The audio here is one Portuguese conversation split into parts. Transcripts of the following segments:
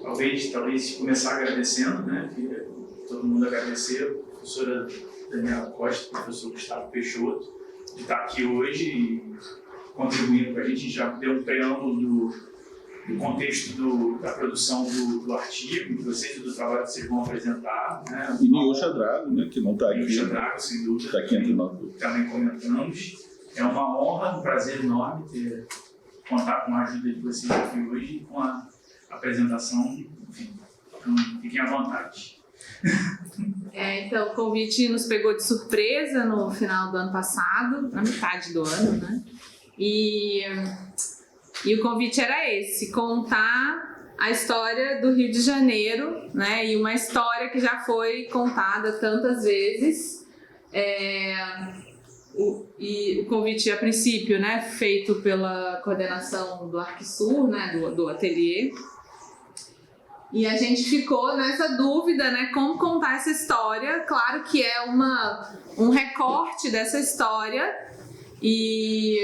talvez começar agradecendo, né? Todo mundo agradecer a professora Daniela Costa, o professor Gustavo Peixoto, de estar aqui hoje e contribuindo com a gente. A gente já deu um preâmbulo do contexto da produção do artigo, de vocês, do trabalho que vocês vão apresentar. Né? E Niusha Drago, né, que não está aqui. Niusha Drago, sem dúvida. Está aqui entre nós. Também comentamos. É uma honra, um prazer enorme contar com a ajuda de vocês aqui hoje, com a apresentação. Enfim, então, fiquem à vontade. Então, o convite nos pegou de surpresa no final do ano passado, na metade do ano, né? E o convite era esse, contar a história do Rio de Janeiro, né? E uma história que já foi contada tantas vezes. E o convite, a princípio, né, feito pela coordenação do Arquisur, né, do ateliê. E a gente ficou nessa dúvida, né, como contar essa história. Claro que é um recorte dessa história e...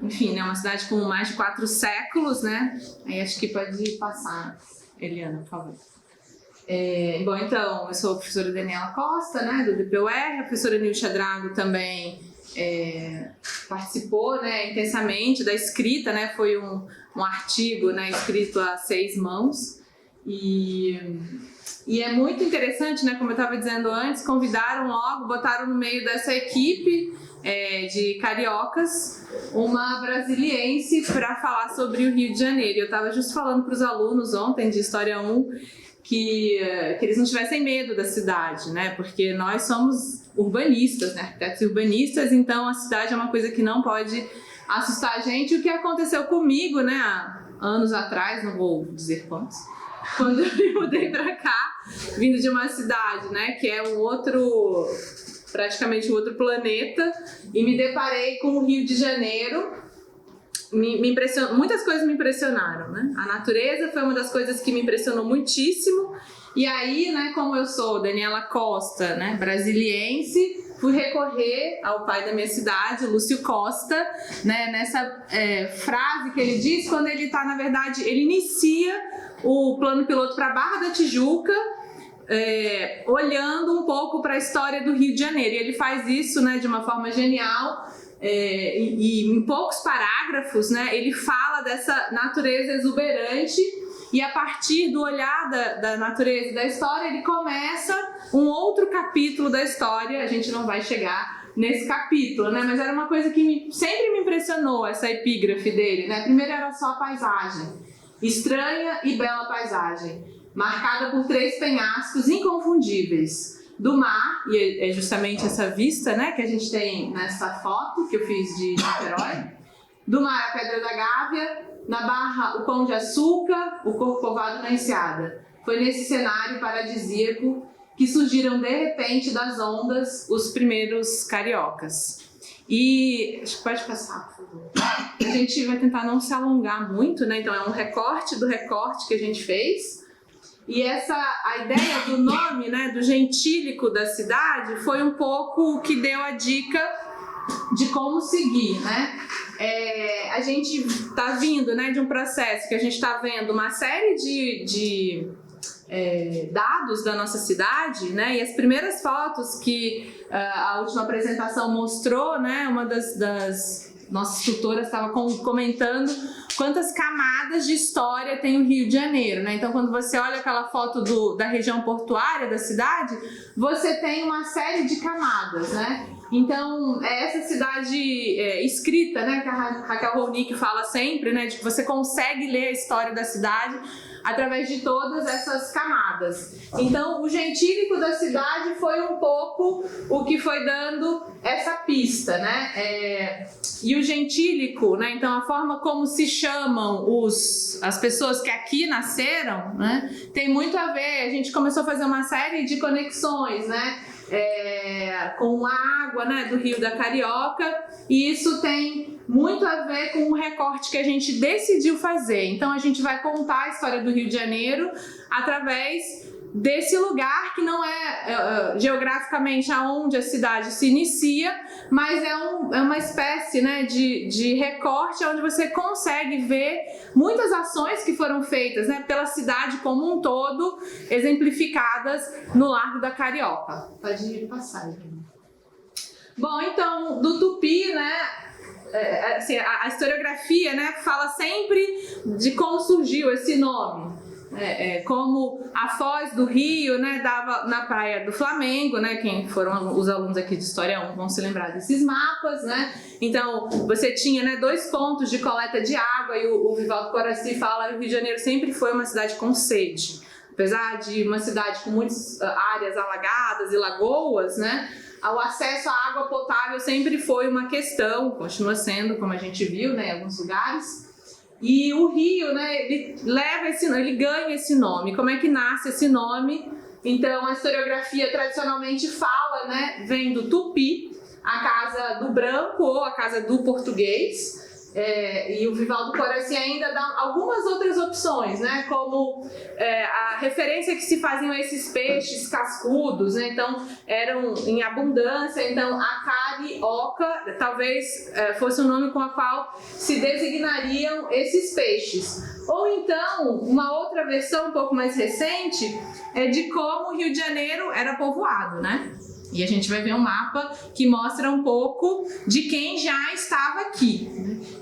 enfim, né, uma cidade com mais de 4 séculos, né? Aí acho que pode passar, Eliana, por favor. Bom, então, eu sou a professora Daniela Costa, né, do DPUR, a professora Niusha Drago também participou, né, intensamente da escrita, né, foi um artigo, né, escrito a 6 mãos, e é muito interessante, né, como eu estava dizendo antes, convidaram logo, botaram no meio dessa equipe de cariocas uma brasiliense para falar sobre o Rio de Janeiro. Eu estava justo falando para os alunos ontem de História 1 que eles não tivessem medo da cidade, né? Porque nós somos urbanistas, né? Arquitetos urbanistas, então a cidade é uma coisa que não pode assustar a gente. O que aconteceu comigo, né, há anos atrás, não vou dizer quantos, quando eu me mudei para cá, vindo de uma cidade, né, que é praticamente um outro planeta, e me deparei com o Rio de Janeiro. Muitas coisas me impressionaram, né? A natureza foi uma das coisas que me impressionou muitíssimo. E aí, né, como eu sou Daniela Costa, né, brasiliense, fui recorrer ao pai da minha cidade, Lúcio Costa, né, nessa frase que ele diz quando ele está, na verdade, ele inicia o plano piloto para Barra da Tijuca, olhando um pouco para a história do Rio de Janeiro. E ele faz isso, né, de uma forma genial. E em poucos parágrafos, né, ele fala dessa natureza exuberante, e a partir do olhar da natureza e da história ele começa um outro capítulo da história. A gente não vai chegar nesse capítulo, né, mas era uma coisa que sempre me impressionou, essa epígrafe dele, né? Primeiro era só a paisagem, estranha e bela paisagem, marcada por 3 penhascos inconfundíveis do mar, e é justamente essa vista, né, que a gente tem nessa foto que eu fiz de Niterói. Do mar, a Pedra da Gávea, na Barra, o Pão de Açúcar, o Corcovado na Enseada. Foi nesse cenário paradisíaco que surgiram de repente das ondas os primeiros cariocas. E acho que pode passar, por favor. A gente vai tentar não se alongar muito, né? Então é um recorte do recorte que a gente fez. E a ideia do nome, né, do gentílico da cidade, foi um pouco o que deu a dica de como seguir, né? A gente está vindo, né, de um processo que a gente está vendo uma série de dados da nossa cidade, né? E as primeiras fotos que a última apresentação mostrou, né, uma das nossas tutoras estava comentando quantas camadas de história tem o Rio de Janeiro, né? Então, quando você olha aquela foto da região portuária da cidade, você tem uma série de camadas, né? Então, essa cidade escrita, né, que a Raquel Ronick fala sempre, né, de que você consegue ler a história da cidade através de todas essas camadas. Então, o gentílico da cidade foi um pouco o que foi dando essa pista, né? E o gentílico, né, então a forma como se chamam as pessoas que aqui nasceram, né, tem muito a ver. A gente começou a fazer uma série de conexões, né, com a água, né, do Rio da Carioca, e isso tem muito a ver com o recorte que a gente decidiu fazer. Então a gente vai contar a história do Rio de Janeiro através desse lugar que não é geograficamente aonde a cidade se inicia, mas é uma espécie, né, de recorte onde você consegue ver muitas ações que foram feitas, né, pela cidade como um todo, exemplificadas no Largo da Carioca. Pode passar, gente. Bom, então, do Tupi, né, assim, a historiografia, né, fala sempre de como surgiu esse nome. Como a foz do rio, né, dava na praia do Flamengo, né, quem foram os alunos aqui de História 1 vão se lembrar desses mapas, né, então você tinha, né, 2 pontos de coleta de água e o Vivaldo Coraci fala que o Rio de Janeiro sempre foi uma cidade com sede, apesar de uma cidade com muitas áreas alagadas e lagoas, né, o acesso à água potável sempre foi uma questão, continua sendo, como a gente viu, né, em alguns lugares. E o rio, né, ele ganha esse nome. Como é que nasce esse nome? Então, a historiografia tradicionalmente fala, né, vem do Tupi, a casa do branco ou a casa do português. E o Vivaldo Coraci ainda dá algumas outras opções, né, como a referência que se faziam a esses peixes cascudos, né, então eram em abundância, então a carioca talvez fosse o nome com o qual se designariam esses peixes. Ou então, uma outra versão um pouco mais recente é de como o Rio de Janeiro era povoado, né? E a gente vai ver um mapa que mostra um pouco de quem já estava aqui.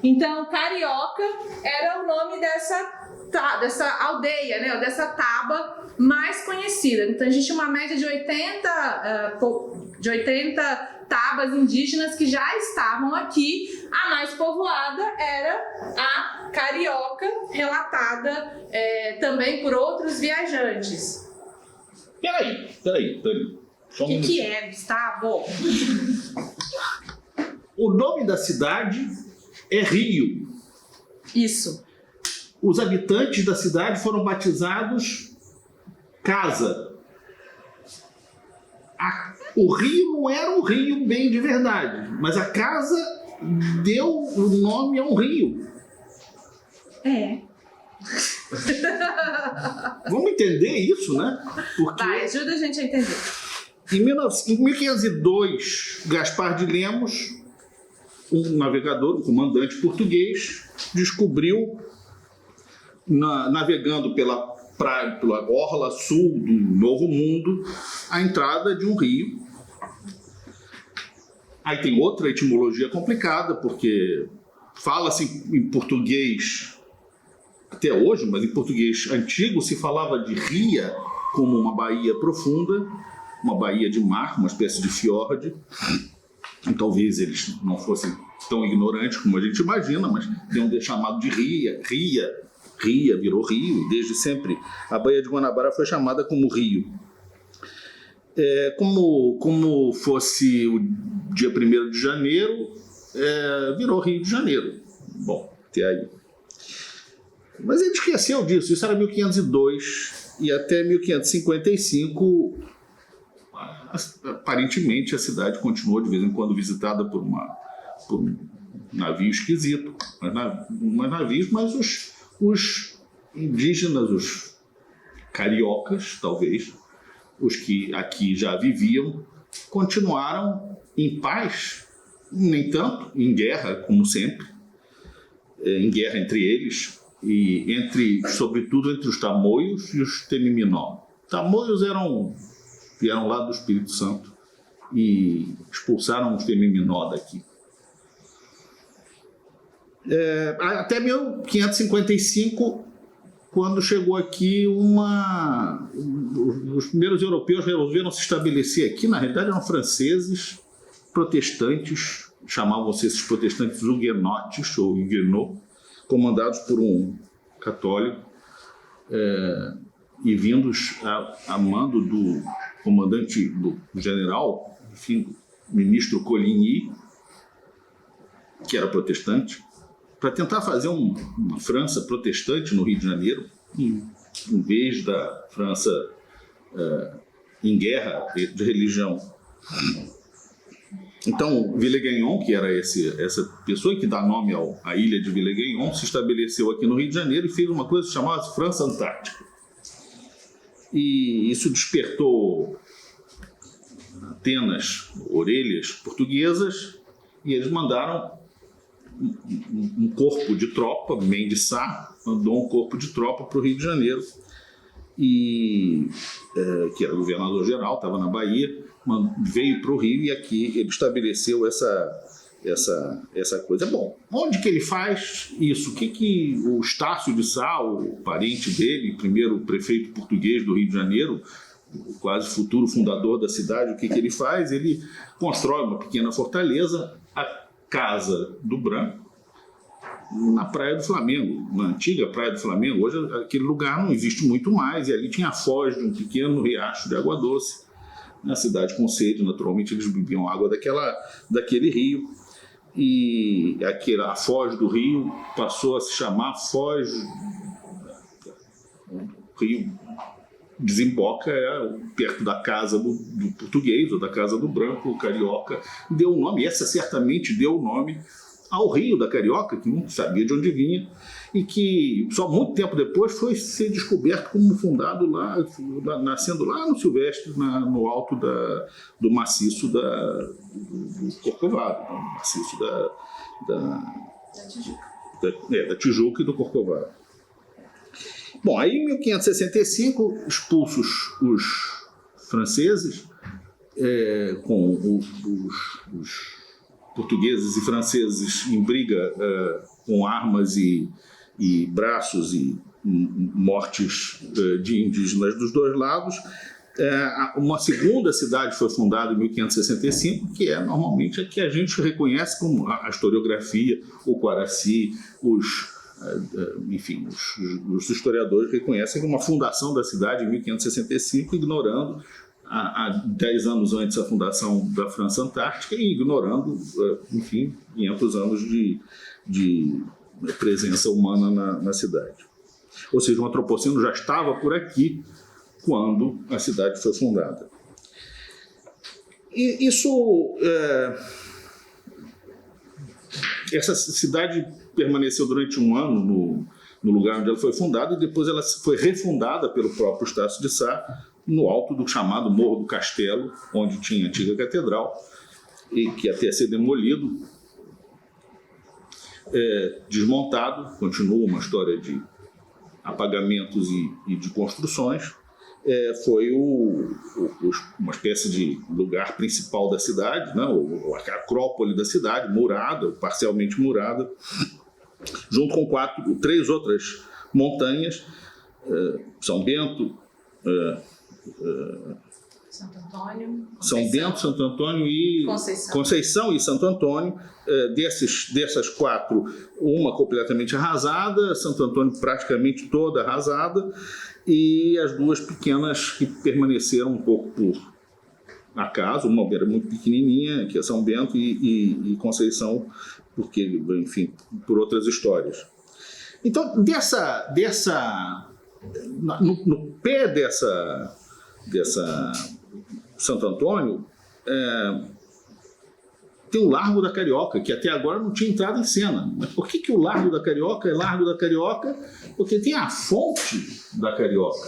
Então, Carioca era o nome dessa aldeia, né, ou dessa taba mais conhecida. Então, a gente tinha uma média de 80 tabas indígenas que já estavam aqui. A mais povoada era a Carioca, relatada também por outros viajantes. Peraí. O que é, Gustavo? O nome da cidade é Rio. Isso. Os habitantes da cidade foram batizados Casa. O rio não era um rio bem de verdade, mas a casa deu o nome a um rio. Vamos entender isso, né? Porque Vai, ajuda a gente a entender. em 1502, Gaspar de Lemos, um navegador, um comandante português, descobriu, navegando pela orla sul do Novo Mundo, a entrada de um rio. Aí tem outra etimologia complicada, porque fala-se em português até hoje, mas em português antigo se falava de ria como uma baía profunda, uma baía de mar, uma espécie de fiord. E talvez eles não fossem tão ignorantes como a gente imagina, mas tenham chamado de ria, virou rio, e desde sempre a Baía de Guanabara foi chamada como rio. Como fosse o dia 1º de janeiro, virou Rio de Janeiro. Bom, até aí. Mas ele esqueceu disso, isso era 1502, e até 1555, aparentemente a cidade continuou de vez em quando visitada por um navio esquisito, mas os indígenas, os cariocas, talvez, os que aqui já viviam, continuaram em paz, nem tanto, em guerra, como sempre, em guerra entre eles, e sobretudo entre os tamoios e os temiminó. Tamoios vieram lá do Espírito Santo e expulsaram os temiminó daqui. Até 1555, quando chegou aqui os primeiros europeus resolveram se estabelecer aqui, na realidade eram franceses, protestantes, chamavam-se esses protestantes huguenotes ou huguenots, comandados por um católico, e vindos a mando do comandante, do general, enfim, do ministro Coligny, que era protestante, para tentar fazer uma França protestante no Rio de Janeiro, em vez da França em guerra de religião. Então, Villegagnon, que era essa pessoa que dá nome à ilha de Villegagnon, se estabeleceu aqui no Rio de Janeiro e fez uma coisa chamada França Antártica. E isso despertou antenas, orelhas portuguesas, e eles mandaram um corpo de tropa, Mendes Sá mandou um corpo de tropa para o Rio de Janeiro, e que era governador geral, estava na Bahia, veio para o Rio e aqui ele estabeleceu essa coisa. Bom, onde que ele faz isso? O que o Estácio de Sá, o parente dele, primeiro prefeito português do Rio de Janeiro, o quase futuro fundador da cidade, o que ele faz? Ele constrói uma pequena fortaleza, a Casa do Branco, na Praia do Flamengo, na antiga Praia do Flamengo. Hoje aquele lugar não existe muito mais, e ali tinha a foz de um pequeno riacho de água doce. Na cidade com sede, naturalmente eles bebiam água daquele rio, e a foz do rio passou a se chamar Foz. O rio desemboca perto da casa do português, ou da casa do branco, o carioca, deu o nome, essa certamente deu o nome ao Rio da Carioca, que não sabia de onde vinha, e que só muito tempo depois foi ser descoberto como fundado nascendo lá no Silvestre, no alto do maciço do Corcovado, no maciço da Tijuca e do Corcovado. Bom, aí em 1565, expulsos os franceses, com os portugueses e franceses em briga com armas e braços e mortes de indígenas dos dois lados, uma segunda cidade foi fundada em 1565, que é normalmente a que a gente reconhece como a historiografia, o Coraci, enfim, os historiadores reconhecem como uma fundação da cidade em 1565, ignorando há 10 anos antes a fundação da França Antártica e ignorando, enfim, 500 anos de presença humana na cidade. Ou seja, o antropoceno já estava por aqui quando a cidade foi fundada. E essa cidade permaneceu durante um ano no lugar onde ela foi fundada, e depois ela foi refundada pelo próprio Estácio de Sá, no alto do chamado Morro do Castelo, onde tinha a antiga catedral, e que até ser demolido, desmontado, continua uma história de apagamentos e de construções, foi uma espécie de lugar principal da cidade, né? A acrópole da cidade, murada, parcialmente murada, junto com 3 outras montanhas, São Bento, Santo Antônio e Conceição e Santo Antônio. Dessas 4, uma completamente arrasada, Santo Antônio praticamente toda arrasada, e as 2 pequenas que permaneceram um pouco por acaso. Uma era muito pequenininha, que é São Bento, e Conceição, porque, enfim, por outras histórias. Então, no pé dessa Santo Antônio, tem o Largo da Carioca, que até agora não tinha entrado em cena. Mas por que o Largo da Carioca é Largo da Carioca? Porque tem a fonte da Carioca.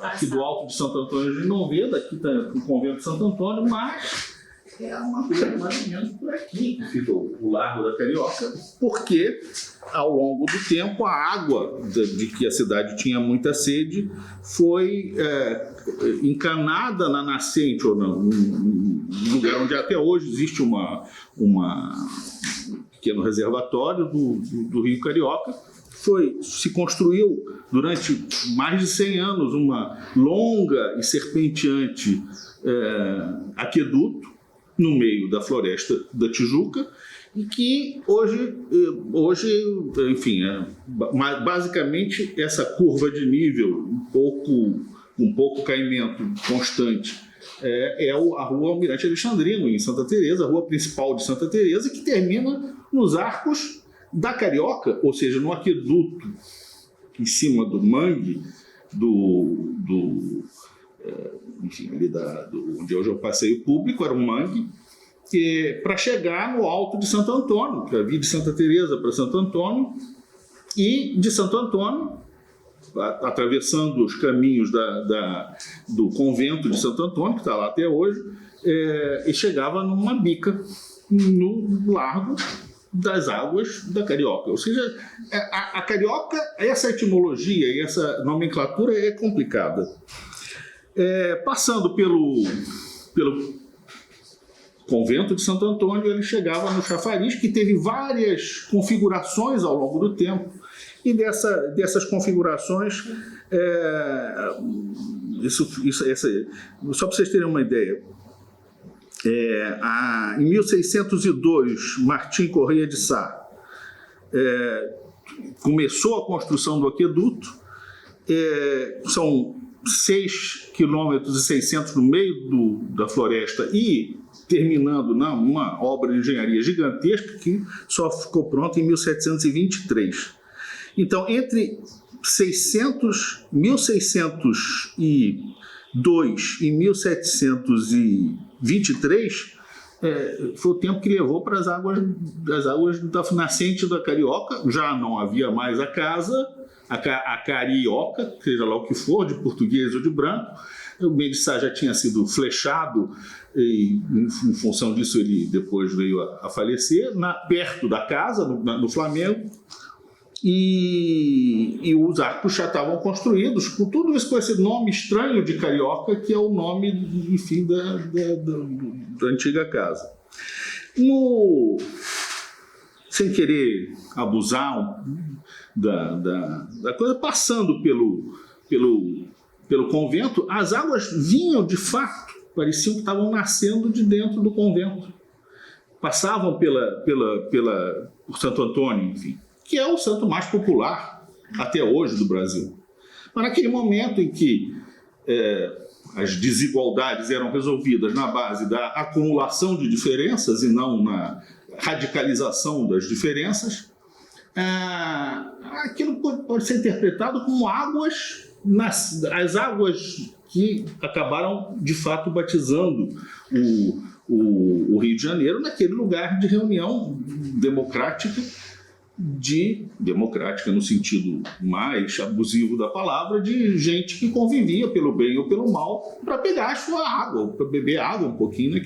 Aqui do alto de Santo Antônio a gente não vê, daqui está o convento de Santo Antônio, mas é uma coisa mais ou menos por aqui que fica o Largo da Carioca, porque ao longo do tempo a água de que a cidade tinha muita sede foi encanada na nascente, ou no lugar onde até hoje existe um pequeno reservatório do Rio Carioca. Se construiu durante mais de 100 anos uma longa e serpenteante aqueduto no meio da floresta da Tijuca, e que hoje enfim, basicamente essa curva de nível, um pouco caimento constante, a Rua Almirante Alexandrino, em Santa Teresa, a rua principal de Santa Teresa, que termina nos Arcos da Carioca, ou seja, no aqueduto em cima do mangue enfim, ali onde hoje é o passeio público, era um mangue, para chegar no alto de Santo Antônio, para vir de Santa Teresa para Santo Antônio, e de Santo Antônio atravessando os caminhos do convento de Santo Antônio, que está lá até hoje, e chegava numa bica no largo das águas da Carioca. Ou seja, a Carioca, essa etimologia e essa nomenclatura é complicada. Passando pelo convento de Santo Antônio, ele chegava no Chafariz, que teve várias configurações ao longo do tempo, e dessas configurações, só para vocês terem uma ideia, em 1602, Martim Correia de Sá começou a construção do aqueduto, são 6,6 km no meio da floresta e terminando numa obra de engenharia gigantesca que só ficou pronta em 1723. Então, entre 1602 e 1723, foi o tempo que levou para as águas da nascente da Carioca. Já não havia mais a casa, a Carioca, seja lá o que for, de português ou de branco. O Mendes Sá já tinha sido flechado e, em função disso, ele depois veio a falecer, perto da casa, no Flamengo. E os arcos já estavam construídos, com tudo isso com esse nome estranho de Carioca, que é o nome, enfim, da antiga casa. Sem querer abusar da coisa, passando pelo convento, as águas vinham de fato, pareciam que estavam nascendo de dentro do convento. Passavam por Santo Antônio, enfim, que é o santo mais popular até hoje do Brasil. Mas naquele momento em que as desigualdades eram resolvidas na base da acumulação de diferenças e não na radicalização das diferenças, aquilo pode ser interpretado como as águas que acabaram, de fato, batizando o Rio de Janeiro naquele lugar de reunião democrática no sentido mais abusivo da palavra, de gente que convivia pelo bem ou pelo mal para pegar a sua água, para beber água um pouquinho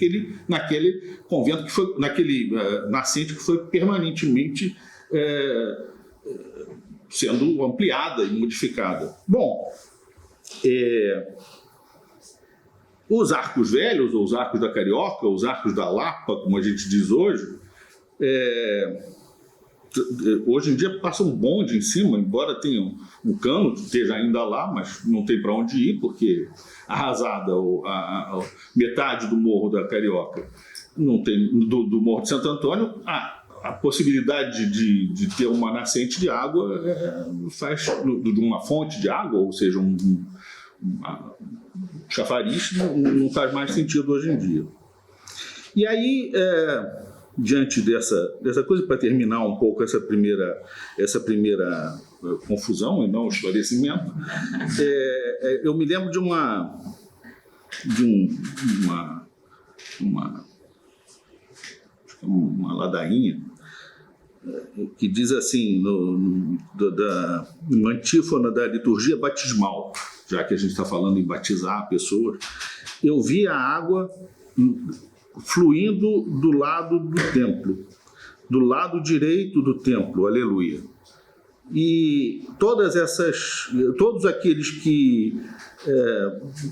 naquele convento, naquele nascente que foi permanentemente sendo ampliada e modificada. Bom, os arcos velhos, ou os arcos da Carioca, ou os arcos da Lapa, como a gente diz hoje, hoje em dia passa um bonde em cima, embora tenha um cano que esteja ainda lá, mas não tem para onde ir, porque arrasada a metade do morro da Carioca, não tem, do morro de Santo Antônio, a possibilidade de ter uma nascente de água de uma fonte de água, ou seja, um chafariz, não faz mais sentido hoje em dia. E aí, diante dessa coisa, para terminar um pouco essa primeira confusão e não esclarecimento, eu me lembro de uma ladainha que diz assim, numa antífona da liturgia batismal, já que a gente está falando em batizar pessoas: eu vi a água fluindo do lado do templo, do lado direito do templo, aleluia. E todos aqueles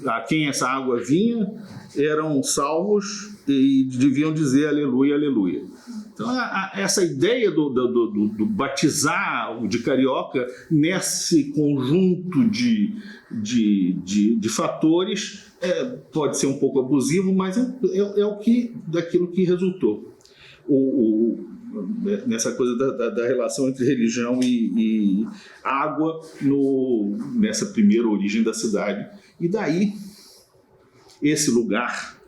a quem essa água vinha eram salvos e deviam dizer aleluia, aleluia. Então, essa ideia do batizar de Carioca nesse conjunto de fatores pode ser um pouco abusivo, mas daquilo que resultou. Nessa coisa da relação entre religião e água nessa primeira origem da cidade. E daí, esse lugar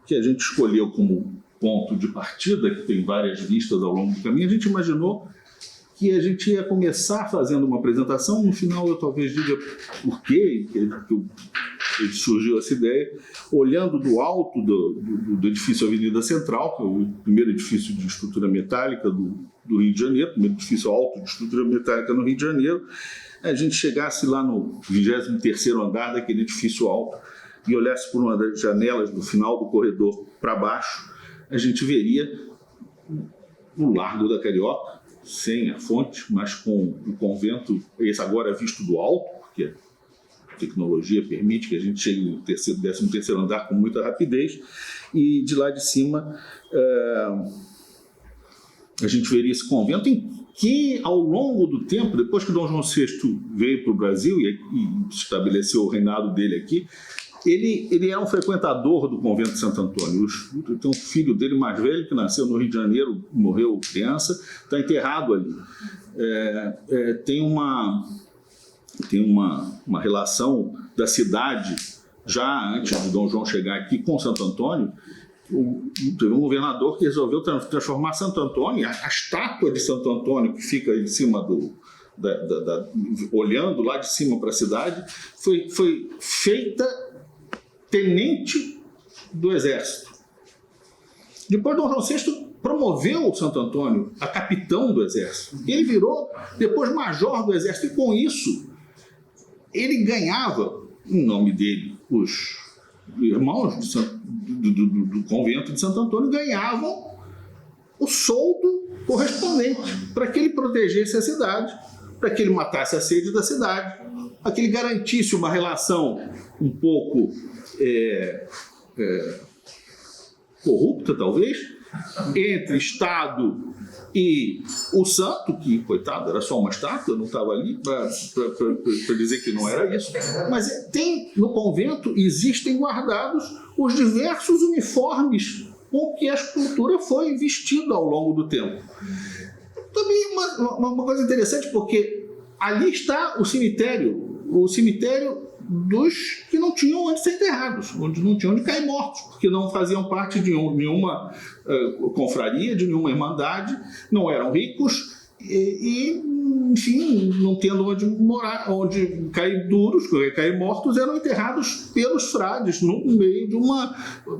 que a gente escolheu como ponto de partida, que tem várias vistas ao longo do caminho, a gente imaginou que a gente ia começar fazendo uma apresentação, no final eu talvez diga por quê, que eu surgiu essa ideia, olhando do alto do edifício Avenida Central, que é o primeiro edifício de estrutura metálica do Rio de Janeiro, o primeiro edifício alto de estrutura metálica no Rio de Janeiro, a gente chegasse lá no 23º andar daquele edifício alto e olhasse por uma das janelas do final do corredor para baixo, a gente veria o Largo da Carioca, sem a fonte, mas com o convento, esse agora visto do alto, porque a tecnologia permite que a gente chegue no 13º andar com muita rapidez, e de lá de cima a gente veria esse convento que, ao longo do tempo, depois que Dom João VI veio para o Brasil e estabeleceu o reinado dele aqui, ele é um frequentador do convento de Santo Antônio. Tem um filho dele mais velho que nasceu no Rio de Janeiro, morreu criança, está enterrado ali. Tem uma relação da cidade, já antes de Dom João chegar aqui, com Santo Antônio. Teve um governador que resolveu transformar Santo Antônio, a estátua de Santo Antônio que fica em cima olhando lá de cima para a cidade, foi feita tenente do exército. Depois Dom João VI promoveu o Santo Antônio a capitão do exército. Ele virou depois major do exército e com isso ele ganhava, em nome dele, os irmãos do convento de Santo Antônio ganhavam o soldo correspondente para que ele protegesse a cidade, para que ele matasse a sede da cidade, para que ele garantisse uma relação um pouco corrupta, talvez, entre Estado e o santo, que, coitado, era só uma estátua, não estava ali para dizer que não era isso. Mas no convento existem guardados os diversos uniformes com que a escultura foi vestida ao longo do tempo. Também uma coisa interessante, porque ali está o cemitério dos que não tinham onde ser enterrados, onde não tinham onde cair mortos, porque não faziam parte de nenhuma confraria, de nenhuma irmandade, não eram ricos e, enfim, não tendo onde morar, onde cair duros, cair mortos, eram enterrados pelos frades no meio de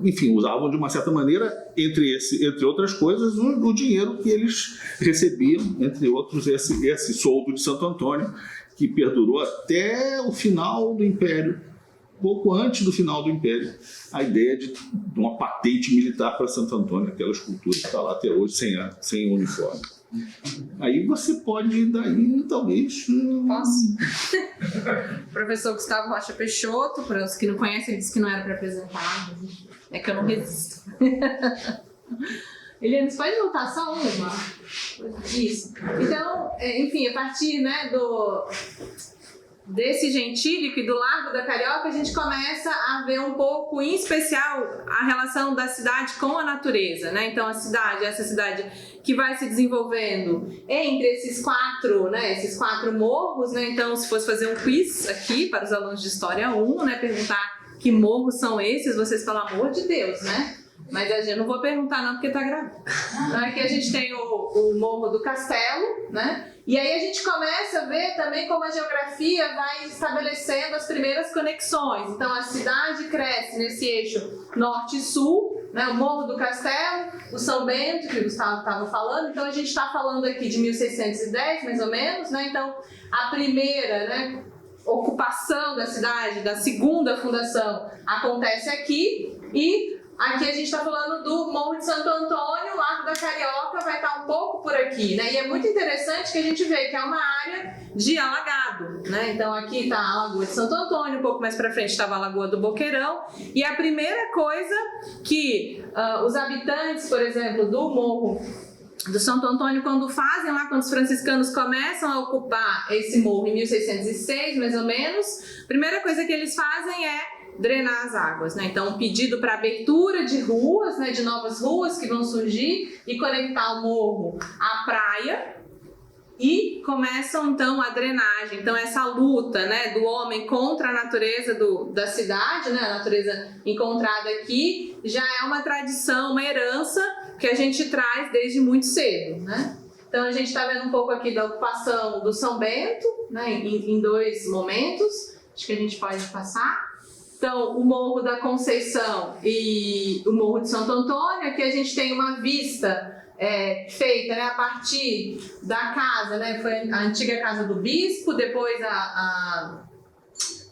enfim, usavam de uma certa maneira, entre outras coisas, o dinheiro que eles recebiam, entre outros esse soldo de Santo Antônio, que perdurou até o final do Império, pouco antes do final do Império, a ideia de uma patente militar para Santo Antônio, aquela escultura que está lá até hoje, sem uniforme. Aí você pode, daí, talvez... Posso? Professor Gustavo Rocha Peixoto, para os que não conhecem, ele disse que não era para apresentar, é que eu não resisto. Eliane, você pode voltar só uma? Isso. Então, enfim, a partir, né, desse gentílico e do Largo da Carioca, a gente começa a ver um pouco, em especial, a relação da cidade com a natureza, né? Então, essa cidade que vai se desenvolvendo entre esses quatro morros, né? Então, se fosse fazer um quiz aqui para os alunos de História 1, né, perguntar que morros são esses, vocês, pelo amor de Deus, né? Mas eu não vou perguntar não, porque tá gravado. Aqui a gente tem o Morro do Castelo, né? E aí a gente começa a ver também como a geografia vai estabelecendo as primeiras conexões. Então a cidade cresce nesse eixo norte e sul, né? O Morro do Castelo, o São Bento, que o Gustavo estava falando. Então a gente está falando aqui de 1610, mais ou menos, né? Então a primeira, né, ocupação da cidade, da segunda fundação, acontece aqui. E aqui a gente está falando do Morro de Santo Antônio, o Largo da Carioca vai estar um pouco por aqui, né? E é muito interessante que a gente vê que é uma área de alagado, né? Então aqui está a Lagoa de Santo Antônio, um pouco mais para frente estava a Lagoa do Boqueirão. E a primeira coisa que os habitantes, por exemplo, do Morro do Santo Antônio, quando os franciscanos começam a ocupar esse morro em 1606, mais ou menos, a primeira coisa que eles fazem é drenar as águas, né? Então, um pedido para abertura de ruas, né, de novas ruas que vão surgir e conectar o morro à praia, e começam então a drenagem. Então, essa luta, né, do homem contra a natureza da cidade, né, a natureza encontrada aqui, já é uma tradição, uma herança que a gente traz desde muito cedo, né? Então, a gente está vendo um pouco aqui da ocupação do São Bento, né, em dois momentos. Acho que a gente pode passar. estão o Morro da Conceição e o Morro de Santo Antônio. Aqui a gente tem uma vista feita, né, a partir da casa, né, foi a antiga casa do bispo, depois a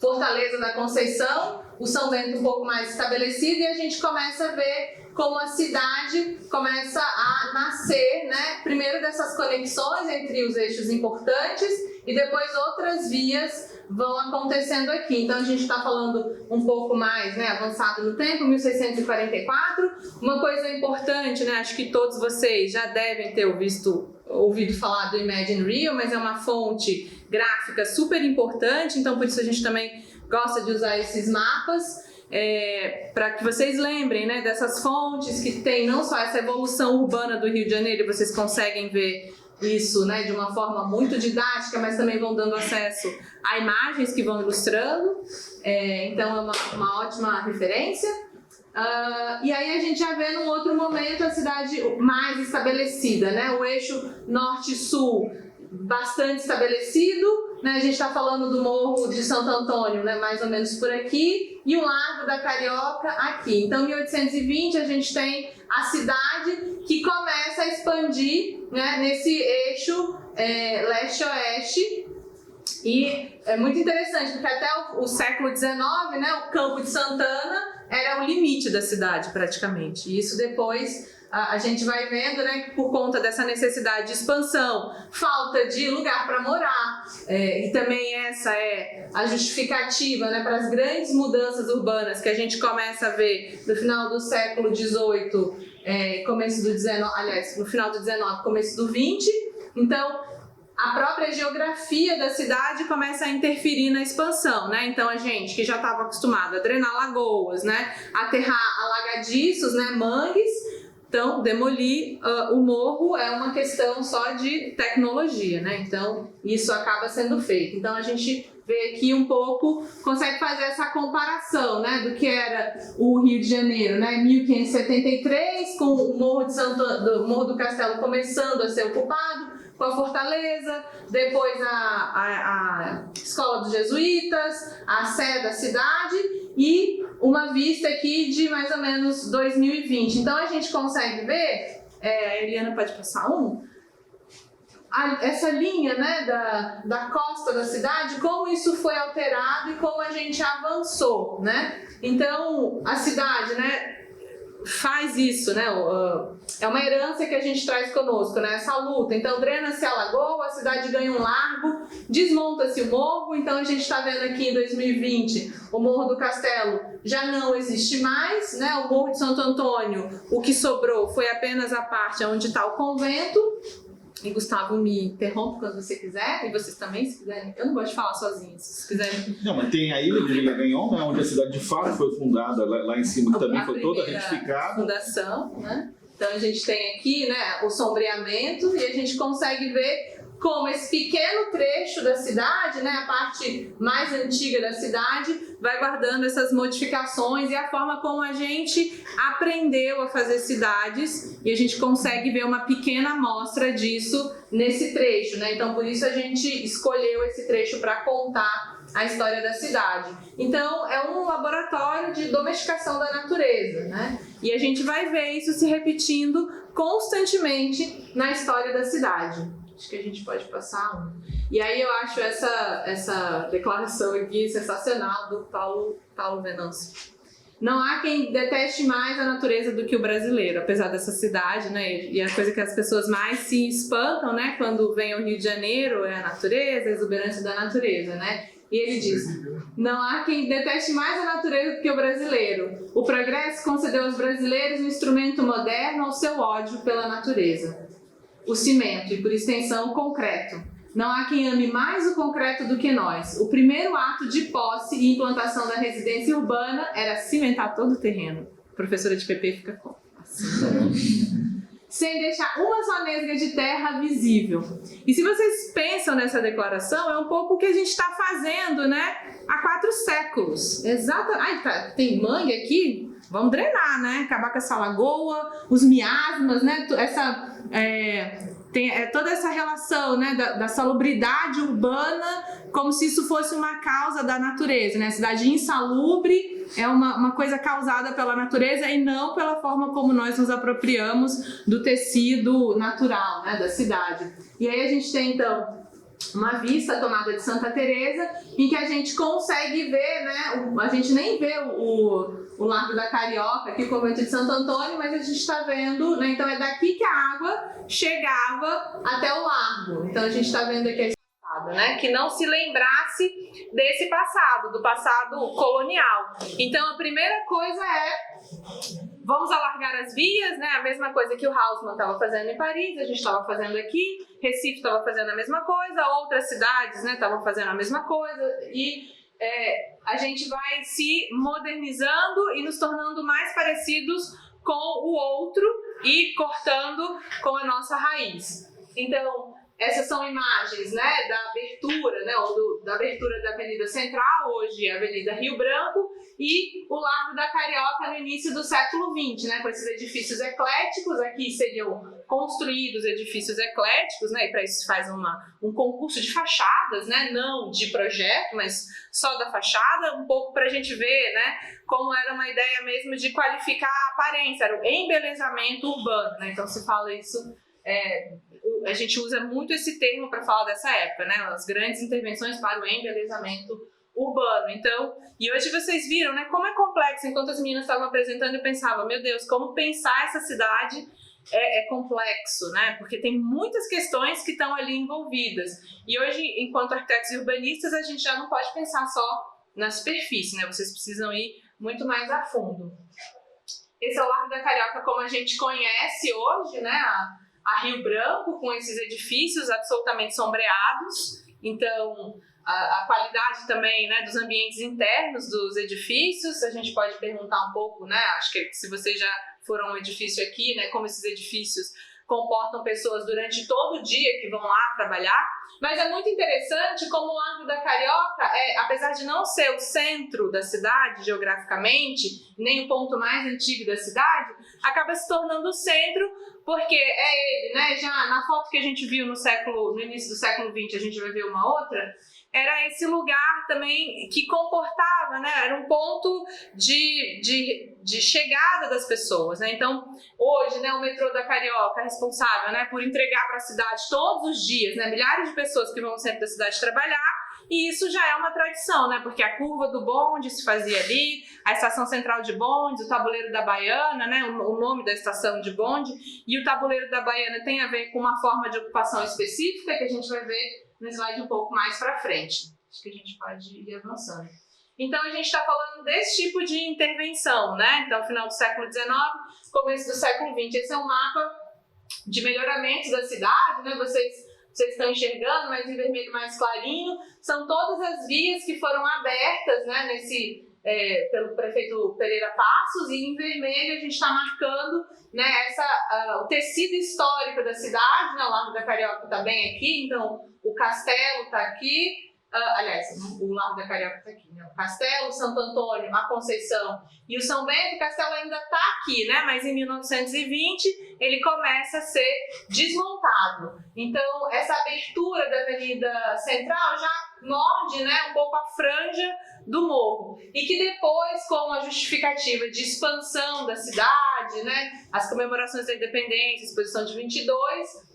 Fortaleza da Conceição, o São Bento um pouco mais estabelecido, e a gente começa a ver como a cidade começa a nascer, né, primeiro dessas conexões entre os eixos importantes e depois outras vias vão acontecendo aqui. Então a gente está falando um pouco mais, né, avançado no tempo, 1644. Uma coisa importante, né, acho que todos vocês já devem ter ouvido falar do Imagine Real, mas é uma fonte gráfica super importante, então por isso a gente também gosta de usar esses mapas, para que vocês lembrem, né, dessas fontes que tem não só essa evolução urbana do Rio de Janeiro, vocês conseguem ver isso, né, de uma forma muito didática, mas também vão dando acesso a imagens que vão ilustrando, então é uma ótima referência. E aí a gente já vê num outro momento a cidade mais estabelecida, né, o eixo norte-sul bastante estabelecido, né, a gente está falando do Morro de Santo Antônio, né, mais ou menos por aqui, e o Largo da Carioca aqui. Então, em 1820, a gente tem a cidade que começa a expandir, né, nesse eixo leste-oeste. E é muito interessante, porque até o século XIX, né, o Campo de Santana era o limite da cidade, praticamente. E isso depois a gente vai vendo, né, que por conta dessa necessidade de expansão, falta de lugar para morar, e também essa é a justificativa, né, para as grandes mudanças urbanas que a gente começa a ver no final do século XVIII, começo do XIX, aliás, no final do XIX, começo do XX. Então, a própria geografia da cidade começa a interferir na expansão, né? Então a gente que já estava acostumado a drenar lagoas, né, aterrar alagadiços, né, mangues, então demolir o morro é uma questão só de tecnologia, né? Então isso acaba sendo feito. Então a gente vê aqui um pouco, consegue fazer essa comparação, né, do que era o Rio de Janeiro, né, 1573, com o Morro do Castelo começando a ser ocupado, com a Fortaleza, depois a Escola dos Jesuítas, a Sé da cidade e uma vista aqui de mais ou menos 2020. Então a gente consegue ver, a Eliana pode passar essa linha, né, da costa da cidade, como isso foi alterado e como a gente avançou, né? Então a cidade, né, faz isso, né? É uma herança que a gente traz conosco, né? Essa luta. Então, drena-se a lagoa, a cidade ganha um largo, desmonta-se o morro. Então, a gente está vendo aqui em 2020 o Morro do Castelo já não existe mais, né? O Morro de Santo Antônio, o que sobrou foi apenas a parte onde está o convento. E Gustavo, me interrompe quando você quiser, e vocês também, se quiserem. Eu não gosto de falar sozinho, se vocês quiserem. Não, mas tem a Ilha de Réveillon, né, onde a cidade de fato foi fundada, lá em cima, que também foi toda retificada. Fundação, né? Então a gente tem aqui, né, o sombreamento, e a gente consegue ver como esse pequeno trecho da cidade, né, a parte mais antiga da cidade, vai guardando essas modificações e a forma como a gente aprendeu a fazer cidades, e a gente consegue ver uma pequena amostra disso nesse trecho, né? Então por isso a gente escolheu esse trecho para contar a história da cidade. Então é um laboratório de domesticação da natureza, né? E a gente vai ver isso se repetindo constantemente na história da cidade. Acho que a gente pode passar E aí eu acho essa declaração aqui sensacional do Paulo Venâncio. Não há quem deteste mais a natureza do que o brasileiro, apesar dessa cidade, né? E a coisa que as pessoas mais se espantam, né, quando vem ao Rio de Janeiro é a natureza, a exuberância da natureza, né? E ele diz: não há quem deteste mais a natureza do que o brasileiro. O progresso concedeu aos brasileiros um instrumento moderno ao seu ódio pela natureza. O cimento, e por extensão o concreto. Não há quem ame mais o concreto do que nós. O primeiro ato de posse e implantação da residência urbana era cimentar todo o terreno. A professora de PP fica com assim. Sem deixar uma só nesga de terra visível. E se vocês pensam nessa declaração, é um pouco o que a gente está fazendo, né, há 4 séculos. Exato. Ai, tá, tem mangue aqui? Vamos drenar, né? Acabar com essa lagoa, os miasmas, né? tem toda essa relação, né, da salubridade urbana, como se isso fosse uma causa da natureza, né? A cidade insalubre é uma coisa causada pela natureza e não pela forma como nós nos apropriamos do tecido natural, né, da cidade. E aí a gente tem, então, uma vista tomada de Santa Teresa, em que a gente consegue ver, né, a gente nem vê o Largo da Carioca, aqui o convento de Santo Antônio, mas a gente está vendo, né, então é daqui que a água chegava até o largo. Então a gente está vendo aqui a estrada, né, que não se lembrasse desse passado, do passado colonial. Então a primeira coisa é: vamos alargar as vias, né? A mesma coisa que o Haussmann estava fazendo em Paris, a gente estava fazendo aqui, Recife estava fazendo a mesma coisa, outras cidades, né, estavam fazendo a mesma coisa, e a gente vai se modernizando e nos tornando mais parecidos com o outro e cortando com a nossa raiz. Então, essas são imagens, né, da abertura, né, da abertura da Avenida Central, hoje a Avenida Rio Branco, e o Largo da Carioca no início do século XX, né, com esses edifícios ecléticos. Aqui seriam construídos edifícios ecléticos, né, e para isso se faz um concurso de fachadas, né, não de projeto, mas só da fachada, um pouco para a gente ver, né, como era uma ideia mesmo de qualificar a aparência, era o embelezamento urbano, né, então se fala isso, a gente usa muito esse termo para falar dessa época, né, as grandes intervenções para o embelezamento urbano. Então, e hoje vocês viram, né, como é complexo. Enquanto as meninas estavam apresentando, eu pensava, meu Deus, como pensar essa cidade é complexo, né, porque tem muitas questões que estão ali envolvidas. E hoje, enquanto arquitetos e urbanistas, a gente já não pode pensar só na superfície, né, vocês precisam ir muito mais a fundo. Esse é o Largo da Carioca como a gente conhece hoje, né, a Rio Branco, com esses edifícios absolutamente sombreados. Então, a qualidade também, né, dos ambientes internos dos edifícios, a gente pode perguntar um pouco, né, acho que se vocês já foram a um edifício aqui, né, como esses edifícios comportam pessoas durante todo o dia que vão lá trabalhar, mas é muito interessante como o Largo da Carioca, apesar de não ser o centro da cidade geograficamente, nem o ponto mais antigo da cidade, acaba se tornando o centro, porque é ele, né, já na foto que a gente viu no início do século XX, a gente vai ver uma outra, era esse lugar também que comportava, né, era um ponto de chegada das pessoas, né? Então, hoje, né, o metrô da Carioca é responsável, né, por entregar para a cidade todos os dias, né, milhares de pessoas que vão ao centro da cidade trabalhar, e isso já é uma tradição, né, porque a curva do bonde se fazia ali, a estação central de bondes, o tabuleiro da Baiana, né, o nome da estação de bonde, e o tabuleiro da Baiana tem a ver com uma forma de ocupação específica que a gente vai ver no slide um pouco mais para frente. Acho que a gente pode ir avançando. Então, a gente está falando desse tipo de intervenção, né? Então, final do século XIX, começo do século XX. Esse é um mapa de melhoramentos da cidade, né? Vocês estão enxergando, mas em vermelho mais clarinho. São todas as vias que foram abertas, né, pelo prefeito Pereira Passos, e em vermelho a gente está marcando, né, o tecido histórico da cidade, né? O Largo da Carioca está bem aqui, então o Castelo está aqui, aliás, o Largo da Carioca está aqui, né? O Castelo, o Santo Antônio, a Conceição e o São Bento. O Castelo ainda está aqui, né? Mas em 1920 ele começa a ser desmontado. Então, essa abertura da Avenida Central já morde, né, um pouco a franja do morro. E que depois, com a justificativa de expansão da cidade, né, as comemorações da independência, exposição de 22,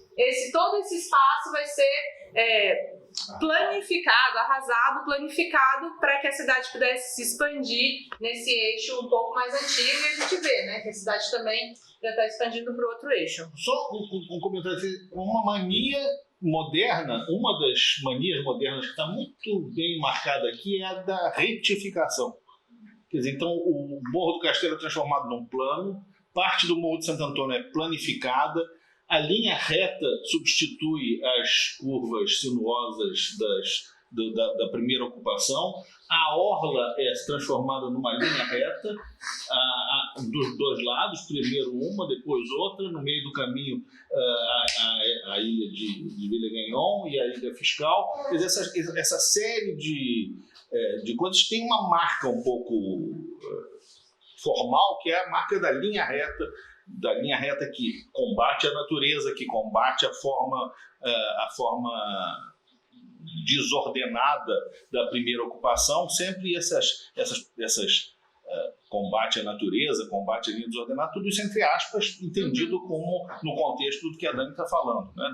todo esse espaço vai ser planificado, arrasado, planificado para que a cidade pudesse se expandir nesse eixo um pouco mais antigo, e a gente vê, né, que a cidade também já está expandindo para o outro eixo. Só um comentário, uma mania moderna, uma das manias modernas que está muito bem marcada aqui é a da retificação. Quer dizer, então o Morro do Castelo é transformado num plano, parte do Morro de Santo Antônio é planificada, a linha reta substitui as curvas sinuosas da primeira ocupação, a orla é transformada numa linha reta dos dois lados, primeiro uma, depois outra, no meio do caminho a ilha de Vila-Gagnon e a ilha Fiscal. Quer dizer, essa série de coisas tem uma marca um pouco formal, que é a marca da linha reta da linha reta que combate a natureza, que combate a forma desordenada da primeira ocupação, sempre essas combate à natureza, combate à linha desordenada, tudo isso entre aspas, entendido como no contexto do que a Dani está falando, né?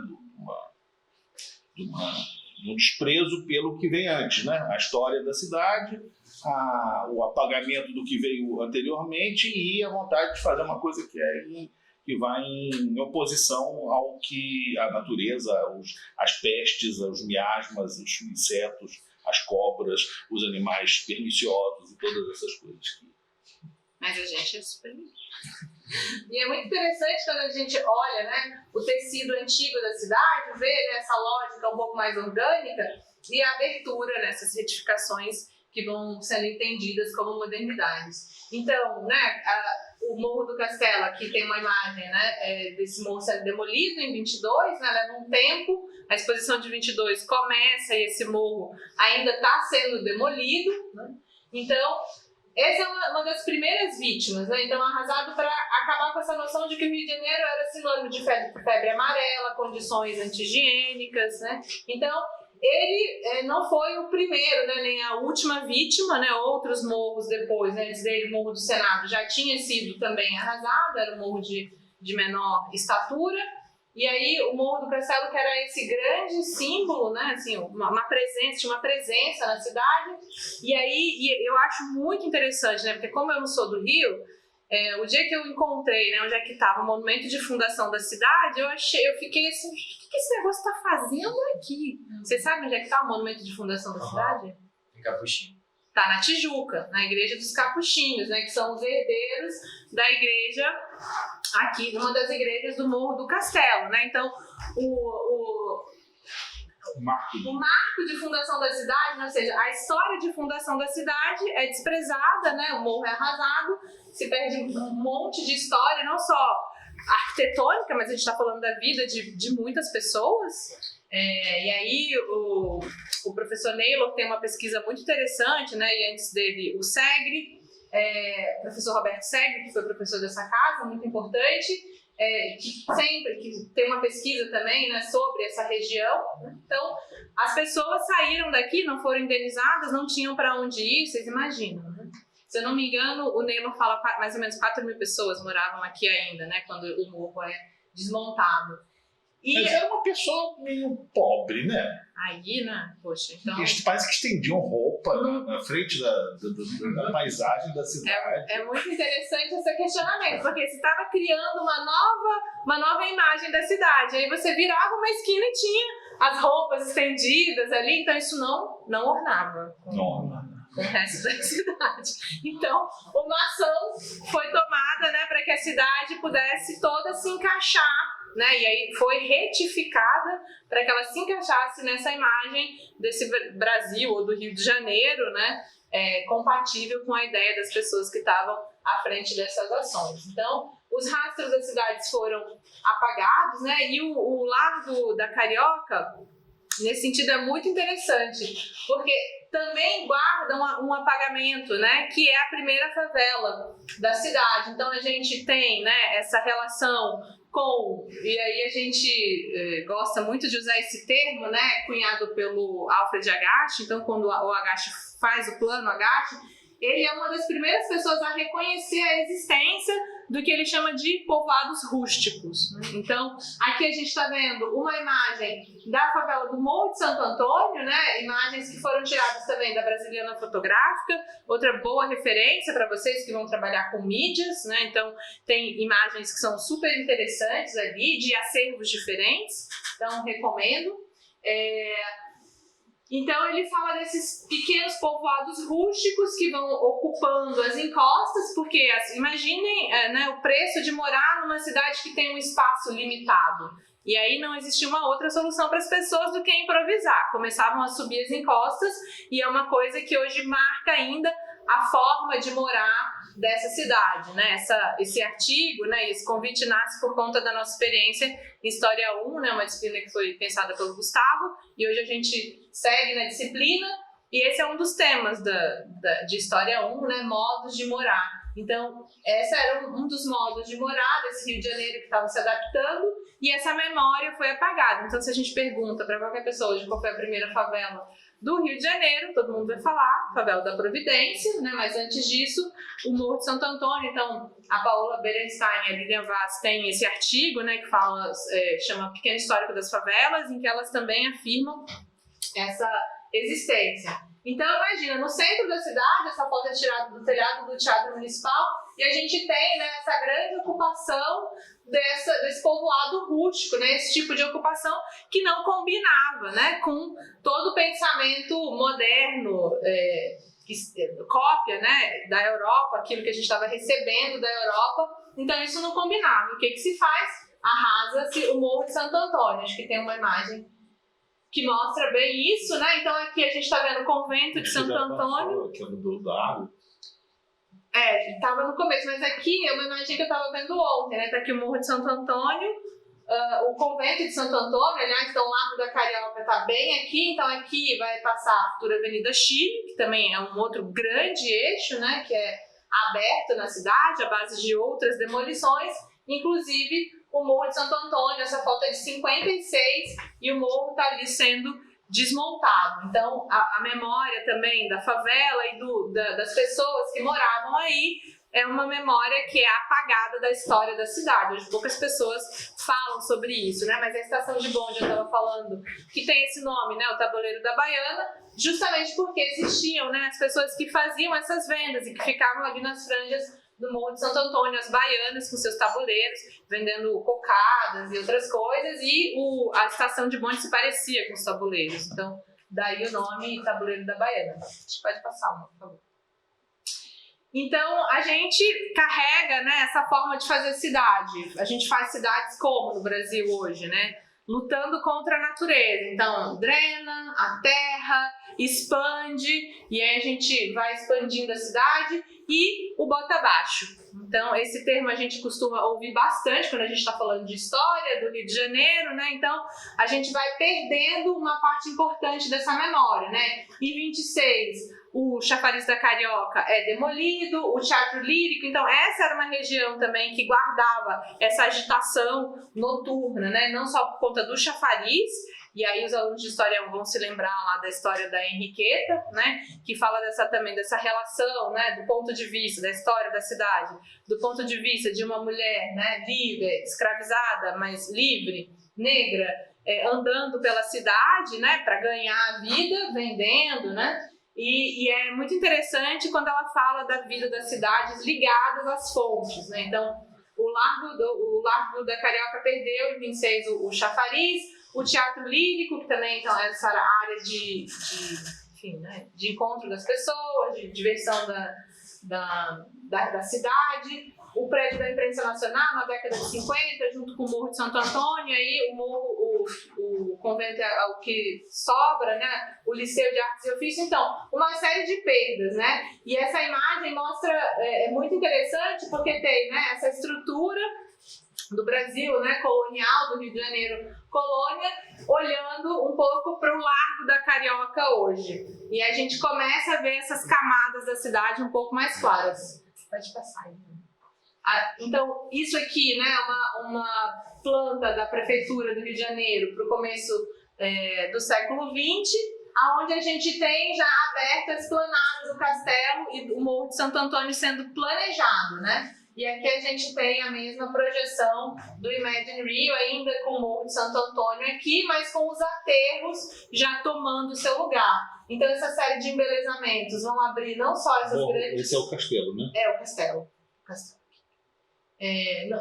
Um desprezo pelo que vem antes, né? A história da cidade, o apagamento do que veio anteriormente e a vontade de fazer uma coisa que vai em oposição ao que a natureza, as pestes, os miasmas, os insetos, as cobras, os animais perniciosos e todas essas coisas. Mas a gente é super lindo. E é muito interessante quando a gente olha, né, o tecido antigo da cidade, vê, né, essa lógica um pouco mais orgânica e a abertura nessas retificações que vão sendo entendidas como modernidades. Então, né, o Morro do Castelo, aqui tem uma imagem, né, desse morro sendo demolido em 22, né, leva um tempo, a exposição de 22 começa e esse morro ainda está sendo demolido, né? Então, essa é uma das primeiras vítimas, né? Então, arrasado para acabar com essa noção de que o Rio de Janeiro era sinônimo de febre amarela, condições anti-higiênicas, né? Então, ele não foi o primeiro, né, nem a última vítima, né? Outros morros depois, né, antes dele, o Morro do Senado já tinha sido também arrasado, era um morro de menor estatura. E aí o Morro do Castelo, que era esse grande símbolo, né, assim, tinha uma presença na cidade. E aí eu acho muito interessante, né, porque como eu não sou do Rio, o dia que eu encontrei, né, onde é que estava o monumento de fundação da cidade, eu fiquei assim, o que esse negócio está fazendo aqui? Você sabe onde é que está o monumento de fundação da cidade? Em Capuchinho. Tá na Tijuca, na Igreja dos Capuchinhos, né, que são os herdeiros da igreja aqui, numa das igrejas do Morro do Castelo, né? Então, o marco de fundação da cidade, ou seja, a história de fundação da cidade é desprezada, né? O morro é arrasado, se perde um monte de história, não só arquitetônica, mas a gente está falando da vida de muitas pessoas. E aí o professor Naylor tem uma pesquisa muito interessante, né? E antes dele o Segre, professor Roberto Segre, que foi professor dessa casa, muito importante, que tem uma pesquisa também, né, sobre essa região. Então, as pessoas saíram daqui, não foram indenizadas, não tinham para onde ir, vocês imaginam, né? Se eu não me engano, o Neymar fala mais ou menos 4.000 pessoas moravam aqui ainda, né, quando o morro é desmontado. Mas era uma pessoa meio pobre, né? Aí, né? Poxa, então... Eles parece que estendiam roupa na frente da paisagem da cidade. É muito interessante esse questionamento, porque você estava criando uma nova imagem da cidade. Aí você virava uma esquina e tinha as roupas estendidas ali, então isso não ornava com o resto da cidade. Então, uma ação foi tomada, né, para que a cidade pudesse toda se encaixar, né? E aí foi retificada para que ela se encaixasse nessa imagem desse Brasil ou do Rio de Janeiro, né? Compatível com a ideia das pessoas que estavam à frente dessas ações. Então, os rastros das cidades foram apagados, né? E o Largo da Carioca, nesse sentido, é muito interessante, porque também guarda um apagamento, né, que é a primeira favela da cidade. Então a gente tem, né, essa relação com, e aí a gente gosta muito de usar esse termo, né, cunhado pelo Alfred Agache. Então quando o Agache faz o plano Agache, ele é uma das primeiras pessoas a reconhecer a existência do que ele chama de povoados rústicos. Então, aqui a gente está vendo uma imagem da favela do Morro de Santo Antônio, né? Imagens que foram tiradas também da Brasiliana Fotográfica, outra boa referência para vocês que vão trabalhar com mídias, né? Então, tem imagens que são super interessantes ali, de acervos diferentes, então recomendo. Então ele fala desses pequenos povoados rústicos que vão ocupando as encostas, porque imaginem, né, o preço de morar numa cidade que tem um espaço limitado. E aí não existia uma outra solução para as pessoas do que improvisar. Começavam a subir as encostas e é uma coisa que hoje marca ainda a forma de morar dessa cidade, né? Esse artigo, né, esse convite nasce por conta da nossa experiência em História 1, né, uma disciplina que foi pensada pelo Gustavo, e hoje a gente segue na disciplina, e esse é um dos temas de História 1, né, modos de morar. Então, esse era um dos modos de morar desse Rio de Janeiro que estava se adaptando, e essa memória foi apagada. Então, se a gente pergunta para qualquer pessoa hoje qual foi a primeira favela do Rio de Janeiro, todo mundo vai falar favela da Providência, né? Mas antes disso, o Morro de Santo Antônio. Então, a Paola Berenstein e a Lilian Vaz têm esse artigo, né, que fala, chama Pequeno Histórico das Favelas, em que elas também afirmam essa existência. Então, imagina, no centro da cidade, essa foto é tirada do telhado do Teatro Municipal, e a gente tem, né, essa grande ocupação desse povoado rústico, né, esse tipo de ocupação que não combinava, né, com todo o pensamento moderno, cópia, né, da Europa, aquilo que a gente estava recebendo da Europa. Então isso não combinava. O que se faz? Arrasa-se o Morro de Santo Antônio. Acho que tem uma imagem que mostra bem isso, né? Então aqui a gente está vendo o convento de Santo Antônio. Aqui do água. Estava no começo, mas aqui é uma imagem que eu estava vendo ontem, né? Tá aqui o Morro de Santo Antônio, o convento de Santo Antônio, aliás, então o Largo da Carioca está bem aqui, então aqui vai passar a futura Avenida Chile, que também é um outro grande eixo, né? Que é aberto na cidade, à base de outras demolições, inclusive o Morro de Santo Antônio. Essa foto é de 56 e o morro está ali sendo desmontado. Então, a memória também da favela e das pessoas que moravam aí é uma memória que é apagada da história da cidade. Hoje poucas pessoas falam sobre isso, né? Mas a estação de bonde, eu estava falando, que tem esse nome, né? O Tabuleiro da Baiana, justamente porque existiam, né, as pessoas que faziam essas vendas e que ficavam ali nas franjas do Morro de Santo Antônio, as baianas com seus tabuleiros, vendendo cocadas e outras coisas, e a estação de bonde se parecia com os tabuleiros. Então, daí o nome Tabuleiro da Baiana. A gente pode passar, por favor. Então, a gente carrega, né, essa forma de fazer cidade. A gente faz cidades como no Brasil hoje, né? Lutando contra a natureza. Então, drena a terra, expande, e aí a gente vai expandindo a cidade, e o bota abaixo. Então, esse termo a gente costuma ouvir bastante quando a gente está falando de história do Rio de Janeiro, né? Então, a gente vai perdendo uma parte importante dessa memória, né? Em 26, o Chafariz da Carioca é demolido, o Teatro Lírico. Então, essa era uma região também que guardava essa agitação noturna, né? Não só por conta do chafariz. E aí os alunos de história vão se lembrar lá da história da Henriqueta, né, que fala também dessa relação, né, do ponto de vista da história da cidade, do ponto de vista de uma mulher, né, livre, escravizada, mas livre, negra, andando pela cidade, né, para ganhar a vida, vendendo, né. E é muito interessante quando ela fala da vida das cidades ligadas às fontes, né. Então, o Largo da Carioca perdeu em 26 o chafariz, o Teatro Lírico, que também então, é essa área enfim, né, de encontro das pessoas, de diversão da cidade. O prédio da Imprensa Nacional, na década de 50, junto com o Morro de Santo Antônio, aí o convento é o que sobra, né, o Liceu de Artes e Ofícios. Então, uma série de perdas, né? E essa imagem mostra, é muito interessante, porque tem, né, essa estrutura do Brasil, né, colonial, do Rio de Janeiro, colônia, olhando um pouco para o Largo da Carioca hoje. E a gente começa a ver essas camadas da cidade um pouco mais claras. Pode passar aí. Então, isso aqui, né, é uma planta da Prefeitura do Rio de Janeiro para o começo do século XX, onde a gente tem já aberta a esplanada do Castelo e o Morro de Santo Antônio sendo planejado, né? E aqui a gente tem a mesma projeção do Imagine Rio, ainda com o Morro de Santo Antônio aqui, mas com os aterros já tomando seu lugar. Então essa série de embelezamentos vão abrir não só essas grandes... Esse é o castelo, né? É, o castelo.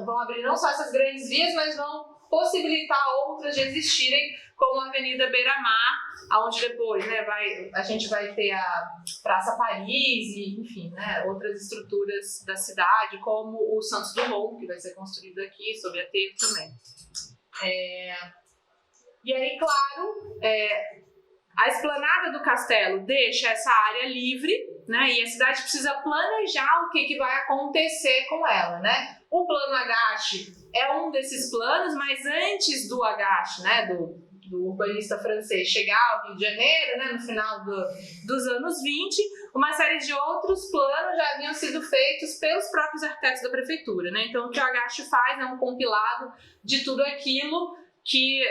Vão abrir não só essas grandes vias, mas vão possibilitar outras de existirem, como a Avenida Beira-Mar, onde depois, né, a gente vai ter a Praça Paris e, enfim, né, outras estruturas da cidade, como o Santos Dumont, que vai ser construído aqui, sob aterro também. E aí, claro, a esplanada do castelo deixa essa área livre, né, e a cidade precisa planejar o que vai acontecer com ela, né? O plano Agache é um desses planos, mas antes do Agache, né, do urbanista francês chegar ao Rio de Janeiro, né, no final dos anos 20, uma série de outros planos já haviam sido feitos pelos próprios arquitetos da prefeitura, né? Então, o que o Agache faz é um compilado de tudo aquilo que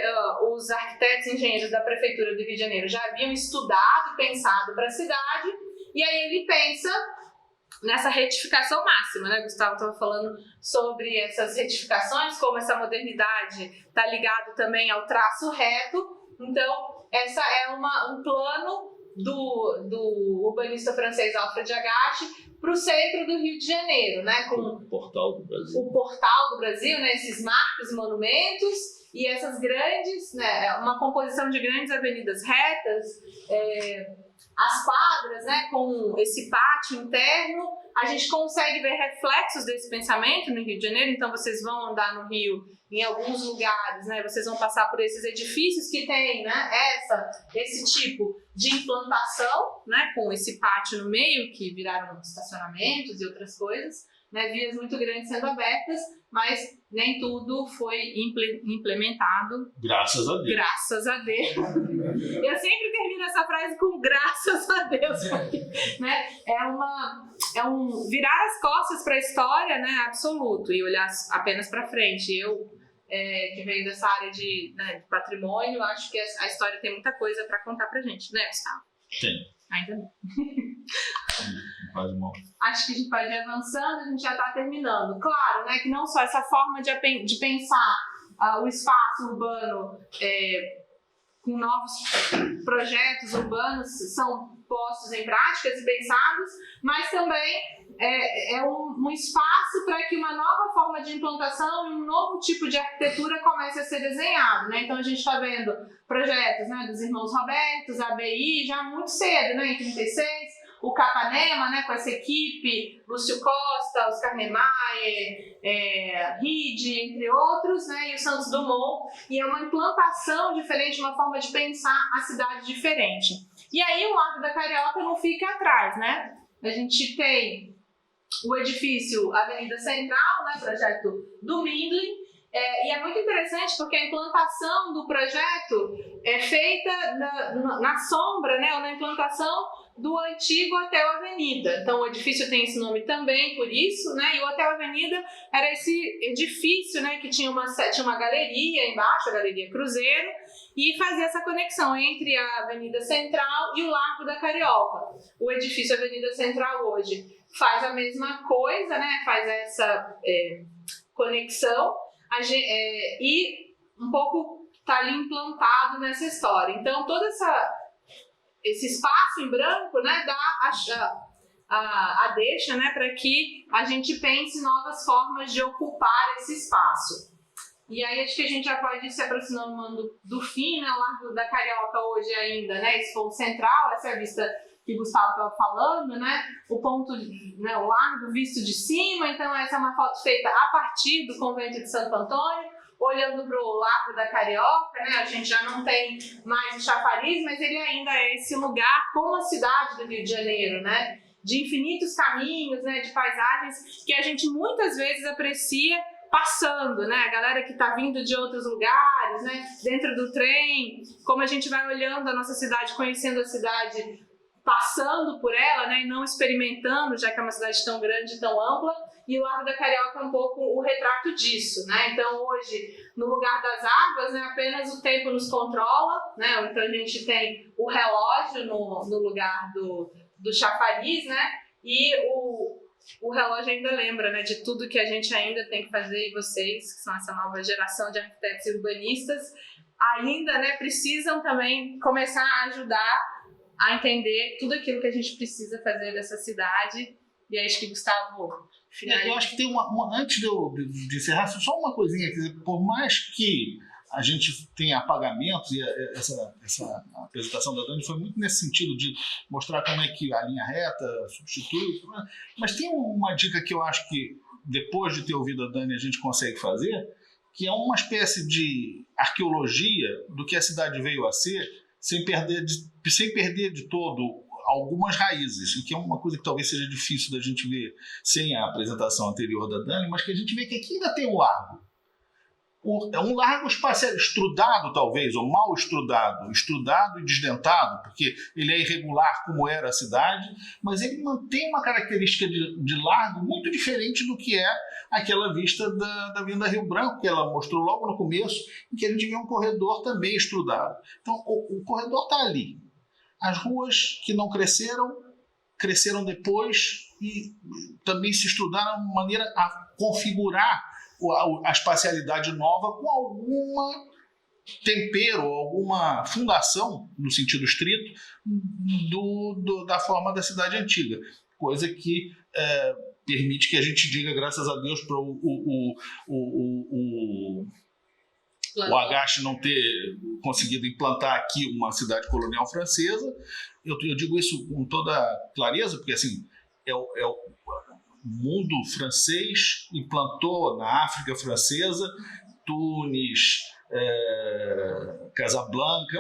os arquitetos e engenheiros da prefeitura do Rio de Janeiro já haviam estudado e pensado para a cidade, e aí ele pensa nessa retificação máxima, né? Gustavo estava falando sobre essas retificações, como essa modernidade está ligado também ao traço reto. Então, essa é um plano do urbanista francês Alfred Agache para o centro do Rio de Janeiro, né? Com O Portal do Brasil. o Portal do Brasil, né? Esses marcos e monumentos e essas grandes, né? Uma composição de grandes avenidas retas, as quadras, né, com esse pátio interno, a gente consegue ver reflexos desse pensamento no Rio de Janeiro. Então vocês vão andar no Rio em alguns lugares, né, vocês vão passar por esses edifícios que têm, né, esse tipo de implantação, né, com esse pátio no meio, que viraram estacionamentos e outras coisas, né, vias muito grandes sendo abertas, mas nem tudo foi implementado. Graças a Deus. Graças a Deus. Eu sempre termino essa frase com graças a Deus, porque, né, é um virar as costas para a história, né, absoluto, e olhar apenas para frente. Eu, que venho dessa área de patrimônio, acho que a história tem muita coisa para contar para gente, né, Gustavo? Tem. Ainda não. Faz mal. Acho que a gente pode ir avançando, a gente já está terminando. Claro, né, que não só essa forma de pensar o espaço urbano com novos projetos urbanos são postos em práticas e pensados, mas também é um espaço para que uma nova forma de implantação e um novo tipo de arquitetura comece a ser desenhado, né? Então a gente está vendo projetos, né, dos irmãos Robertos, a ABI, já muito cedo, né, em 36, o Capanema, né, com essa equipe, Lúcio Costa, Oscar Niemeyer, Ride, entre outros, né, e o Santos Dumont, e é uma implantação diferente, uma forma de pensar a cidade diferente. E aí o Largo da Carioca não fica atrás, né? A gente tem o edifício Avenida Central, né, projeto do Mindlin, e é muito interessante porque a implantação do projeto é feita na sombra, né, ou na implantação do antigo Hotel Avenida. Então o edifício tem esse nome também por isso, né? E o Hotel Avenida era esse edifício, né, que tinha uma galeria embaixo, a Galeria Cruzeiro, e fazia essa conexão entre a Avenida Central e o Largo da Carioca. O edifício Avenida Central hoje faz a mesma coisa, né? Faz essa conexão e um pouco está ali implantado nessa história. Então todo esse espaço em branco, né, dá a deixa, né, para que a gente pense novas formas de ocupar esse espaço. E aí acho que a gente já pode ir se aproximando do fim, né, o Largo da Carioca hoje ainda, né, esse ponto central, essa é a vista que o Gustavo estava falando, né, o ponto, né, o largo visto de cima. Então essa é uma foto feita a partir do convento de Santo Antônio, olhando para o Largo da Carioca, né, a gente já não tem mais o chafariz, mas ele ainda é esse lugar como a cidade do Rio de Janeiro, né, de infinitos caminhos, né, de paisagens que a gente muitas vezes aprecia passando, né, a galera que está vindo de outros lugares, né, dentro do trem, como a gente vai olhando a nossa cidade, conhecendo a cidade, passando por ela, né, e não experimentando, já que é uma cidade tão grande e tão ampla. E o Largo da Carioca é um pouco o retrato disso, né? Então hoje, no lugar das águas, né, apenas o tempo nos controla, né? Então a gente tem o relógio no lugar do chafariz, né? E o relógio ainda lembra, né, de tudo que a gente ainda tem que fazer, e vocês, que são essa nova geração de arquitetos e urbanistas, ainda, né, precisam também começar a ajudar a entender tudo aquilo que a gente precisa fazer dessa cidade. E é isso que Gustavo finaliza. Eu acho que tem antes de encerrar, só uma coisinha, quer dizer, por mais que a gente tenha apagamentos, e essa apresentação da Dani foi muito nesse sentido de mostrar como é que a linha reta substitui, mas tem uma dica que eu acho que depois de ter ouvido a Dani a gente consegue fazer, que é uma espécie de arqueologia do que a cidade veio a ser, sem perder de todo algumas raízes, o que é uma coisa que talvez seja difícil da gente ver sem a apresentação anterior da Dani, mas que a gente vê que aqui ainda tem o largo. É um largo espacial, estrudado talvez, ou mal estrudado e desdentado, porque ele é irregular como era a cidade, mas ele mantém uma característica de largo muito diferente do que é aquela vista da Avenida Rio Branco, que ela mostrou logo no começo, em que a gente vê um corredor também estrudado. Então, o corredor está ali. As ruas que não cresceram depois e também se estrudaram de maneira a configurar a espacialidade nova com alguma tempero, alguma fundação, no sentido estrito, da forma da cidade antiga. Coisa que permite que a gente diga, graças a Deus, para o Agache não ter conseguido implantar aqui uma cidade colonial francesa. Eu digo isso com toda clareza, porque assim, o mundo francês implantou na África francesa, Tunis, Casablanca,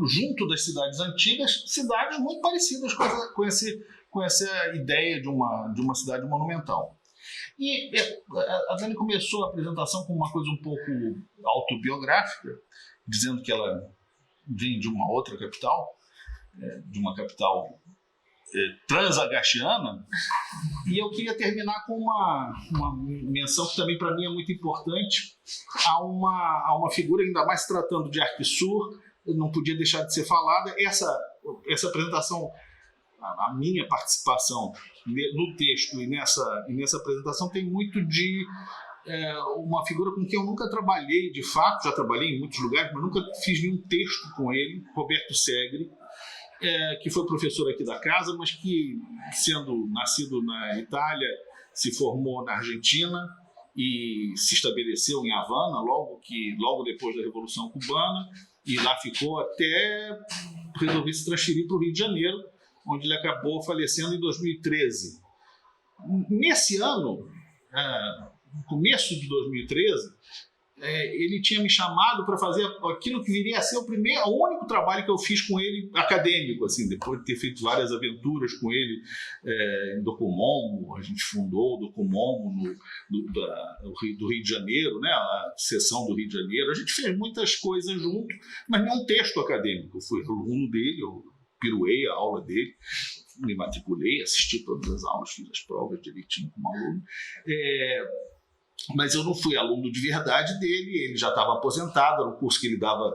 junto das cidades antigas, cidades muito parecidas com essa ideia de uma cidade monumental. E a Dani começou a apresentação com uma coisa um pouco autobiográfica, dizendo que ela vem de uma outra capital, de uma capital transagachiana, e eu queria terminar com uma menção que também para mim é muito importante a uma figura, ainda mais se tratando de Arquissur, não podia deixar de ser falada. Essa apresentação, a minha participação no texto e nessa apresentação tem muito de uma figura com quem eu nunca trabalhei de fato, já trabalhei em muitos lugares, mas nunca fiz nenhum texto com ele, Roberto Segre, que foi professor aqui da casa, mas que, sendo nascido na Itália, se formou na Argentina e se estabeleceu em Havana logo depois da Revolução Cubana, e lá ficou até resolver se transferir para o Rio de Janeiro, onde ele acabou falecendo em 2013. Nesse ano, no começo de 2013, ele tinha me chamado para fazer aquilo que viria a ser o único trabalho que eu fiz com ele acadêmico, assim, depois de ter feito várias aventuras com ele em Docomomo. A gente fundou o Docomomo do Rio de Janeiro, né, a seção do Rio de Janeiro. A gente fez muitas coisas junto, mas nenhum texto acadêmico. Eu fui aluno dele, eu piruei a aula dele, me matriculei, assisti todas as aulas, fiz as provas direitinho como aluno. Mas eu não fui aluno de verdade dele, ele já estava aposentado, era um curso que ele dava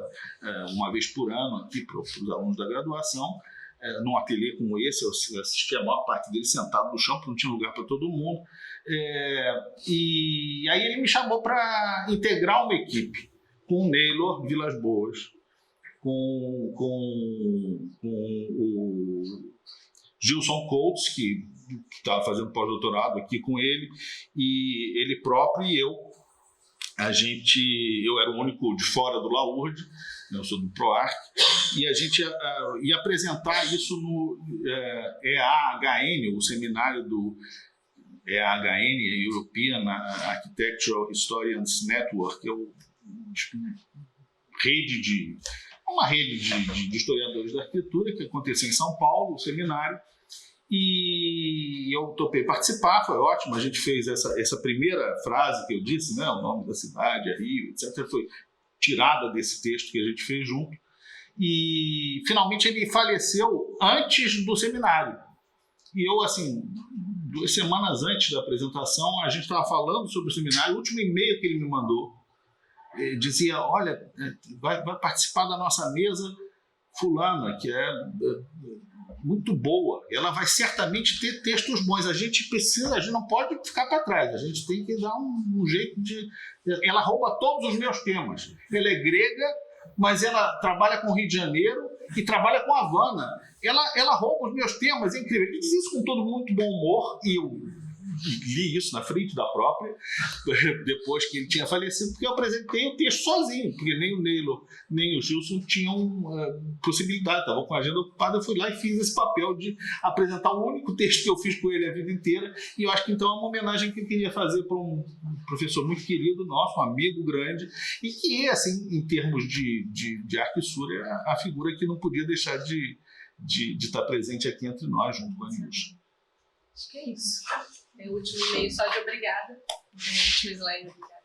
uma vez por ano aqui para os alunos da graduação, num ateliê como esse. Eu assisti a maior parte dele sentado no chão, porque não tinha lugar para todo mundo. E aí ele me chamou para integrar uma equipe com o Neylor Vilas Boas, com o Gilson Coates, que estava fazendo pós-doutorado aqui com ele, e ele próprio e eu. Eu era o único de fora do Laurde, eu sou do PROARC, e a gente ia apresentar isso no EAHN, o seminário do EAHN, European Architectural Historians Network, que é uma rede de historiadores da arquitetura, que aconteceu em São Paulo, o seminário. E eu topei participar, foi ótimo. A gente fez essa primeira frase que eu disse, né, o nome da cidade, Rio, etc., foi tirada desse texto que a gente fez junto. E finalmente ele faleceu antes do seminário. E eu, assim, 2 semanas antes da apresentação, a gente estava falando sobre o seminário. O último e-mail que ele me mandou dizia: olha, vai participar da nossa mesa fulana, que é muito boa, ela vai certamente ter textos bons. A gente não pode ficar para trás, a gente tem que dar um jeito de... Ela rouba todos os meus temas. Ela é grega, mas ela trabalha com Rio de Janeiro e trabalha com Havana. Ela rouba os meus temas, é incrível. Ele diz isso com todo muito bom humor, e eu li isso na frente da própria, depois que ele tinha falecido, porque eu apresentei o texto sozinho, porque nem o Neylor nem o Gilson tinham possibilidade, estavam com a agenda ocupada. Eu fui lá e fiz esse papel de apresentar o único texto que eu fiz com ele a vida inteira, e eu acho que então é uma homenagem que eu queria fazer para um professor muito querido nosso, um amigo grande, e que, assim, em termos de Arquissur, é a figura que não podia deixar de estar presente aqui entre nós, junto com a Nilson. Acho que é isso. O último e-mail só de obrigada. O último slide, obrigada.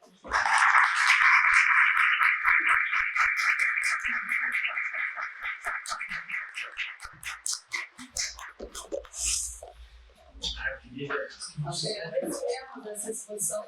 Nós agradecemos essa exposição.